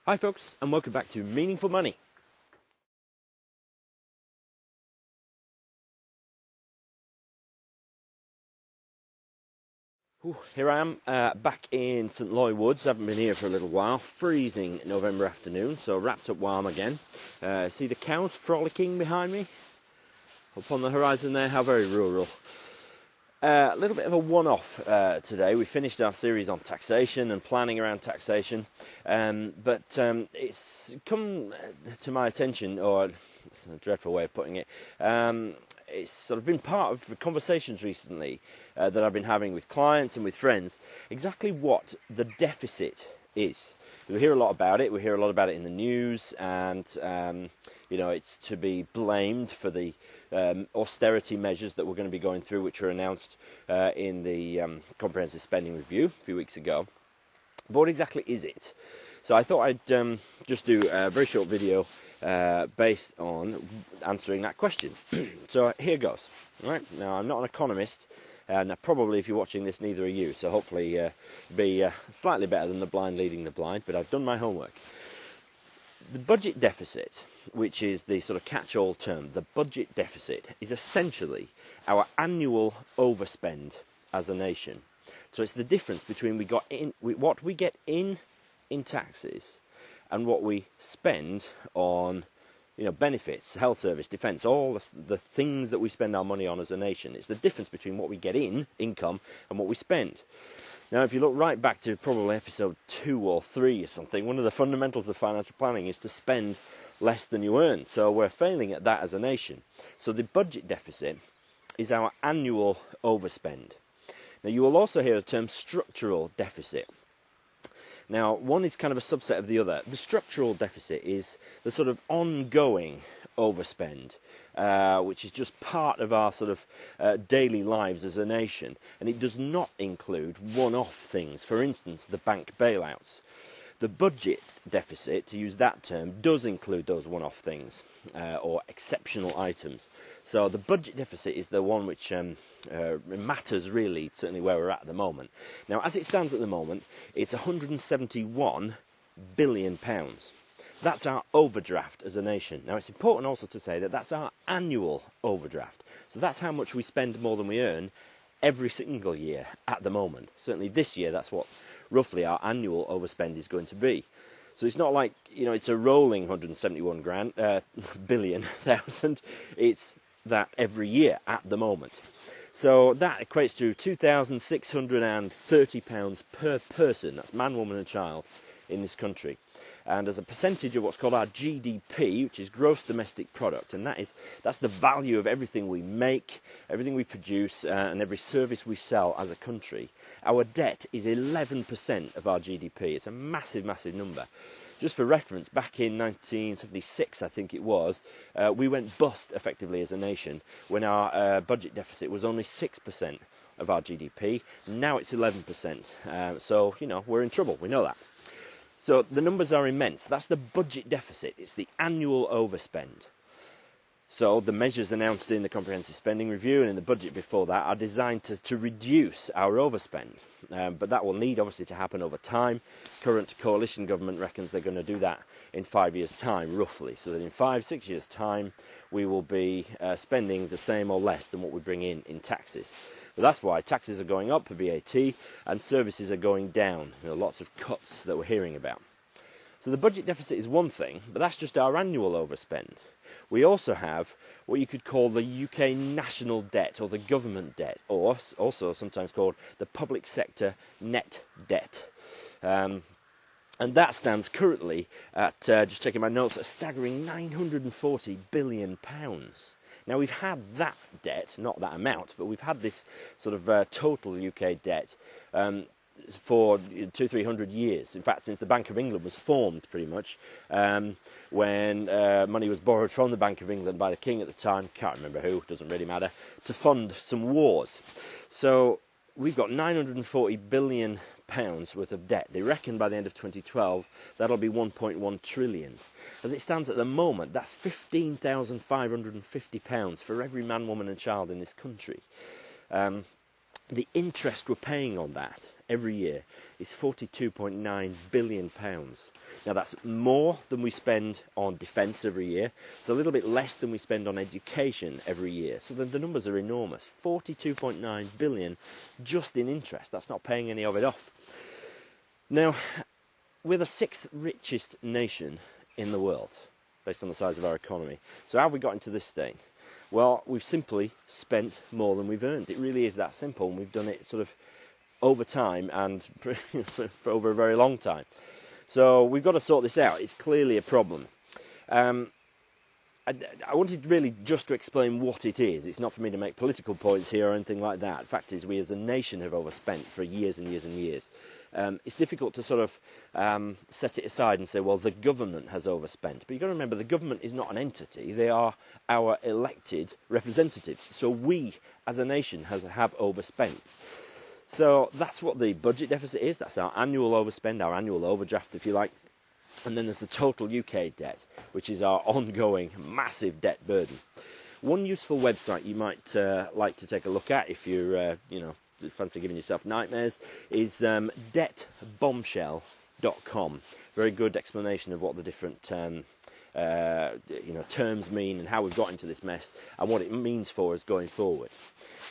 Hi folks, and welcome back to Meaningful Money. Here I am, back in St Loy Woods. I haven't been here for a little while. Freezing November afternoon, so wrapped up warm again. See the cows frolicking behind me? Up on the horizon there, how very rural. A little bit of a one-off today. We finished our series on taxation and planning around taxation, but it's come to my attention, or it's a dreadful way of putting it, it's sort of been part of the conversations recently that I've been having with clients and with friends, exactly what the deficit is. We hear a lot about it. We hear a lot about it in the news, and it's to be blamed for the austerity measures that we're going to be going through, which were announced in the Comprehensive Spending Review a few weeks ago. But what exactly is it? So I thought I'd just do a very short video based on answering that question. So here goes. All right. Now, I'm not an economist, and probably if you're watching this, neither are you. So hopefully be slightly better than the blind leading the blind, but I've done my homework. The budget deficit, which is the sort of catch-all term, the budget deficit is essentially our annual overspend as a nation. So it's the difference between what we get in taxes and what we spend on, benefits, health service, defence, all the things that we spend our money on as a nation. It's the difference between what we get in income and what we spend. Now, if you look right back to probably episode 2 or 3 or something, one of the fundamentals of financial planning is to spend less than you earn. So we're failing at that as a nation. So the budget deficit is our annual overspend. Now, you will also hear the term structural deficit. Now, one is kind of a subset of the other. The structural deficit is the sort of ongoing overspend, which is just part of our sort of daily lives as a nation. And it does not include one-off things, for instance, the bank bailouts. The budget deficit, to use that term, does include those one-off things or exceptional items. So the budget deficit is the one which matters really, certainly where we're at the moment. Now, as it stands at the moment, it's £171 billion. That's our overdraft as a nation. Now, it's important also to say that that's our annual overdraft. So that's how much we spend more than we earn every single year at the moment. Certainly this year, that's what roughly our annual overspend is going to be. So it's not like, it's a rolling 171 billion thousand. It's that every year at the moment. So that equates to £2,630 per person. That's man, woman and child in this country. And as a percentage of what's called our GDP, which is gross domestic product, and that's the value of everything we make, everything we produce, and every service we sell as a country, our debt is 11% of our GDP. It's a massive, massive number. Just for reference, back in 1976, I think it was, we went bust effectively as a nation when our budget deficit was only 6% of our GDP. Now it's 11%. So, we're in trouble. We know that. So the numbers are immense. That's the budget deficit. It's the annual overspend. So the measures announced in the Comprehensive Spending Review and in the budget before that are designed to reduce our overspend. But that will need, obviously, to happen over time. Current coalition government reckons they're going to do that in 5 years' time, roughly. So that in 5-6 years' time, we will be spending the same or less than what we bring in taxes. But that's why taxes are going up, VAT, and services are going down. Lots of cuts that we're hearing about. So the budget deficit is one thing, but that's just our annual overspend. We also have what you could call the UK national debt, or the government debt, or also sometimes called the public sector net debt. And that stands currently at, just checking my notes, a staggering £940 billion. Now, we've had that debt, not that amount, but we've had this sort of total UK debt for 200-300 years. In fact, since the Bank of England was formed, pretty much, when money was borrowed from the Bank of England by the King at the time, can't remember who, doesn't really matter, to fund some wars. So we've got £940 billion worth of debt. They reckon by the end of 2012 that'll be £1.1 trillion. As it stands at the moment, that's £15,550 for every man, woman and child in this country. The interest we're paying on that every year is £42.9 billion. Now that's more than we spend on defence every year. It's a little bit less than we spend on education every year. So the numbers are enormous. 42.9 billion just in interest. That's not paying any of it off. Now, we're the 6th richest nation in the world, based on the size of our economy. So how have we got into this state? Well, we've simply spent more than we've earned. It really is that simple, and we've done it sort of over time and for over a very long time. So we've got to sort this out. It's clearly a problem. I wanted really just to explain what it is. It's not for me to make political points here or anything like that. The fact is, we as a nation have overspent for years and years and years. It's difficult to sort of set it aside and say, well, the government has overspent. But you've got to remember, the government is not an entity. They are our elected representatives. So we, as a nation, have overspent. So that's what the budget deficit is. That's our annual overspend, our annual overdraft, if you like. And then there's the total UK debt, which is our ongoing massive debt burden. One useful website you might like to take a look at if you're, fancy giving yourself nightmares, is debtbombshell.com. Very good explanation of what the different terms mean and how we've got into this mess and what it means for us going forward.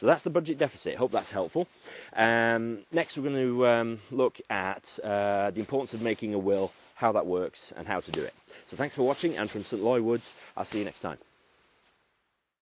So that's the budget deficit. Hope that's helpful. Next, we're going to look at the importance of making a will, how that works, and how to do it. So thanks for watching, and from St Loy Woods, I'll see you next time.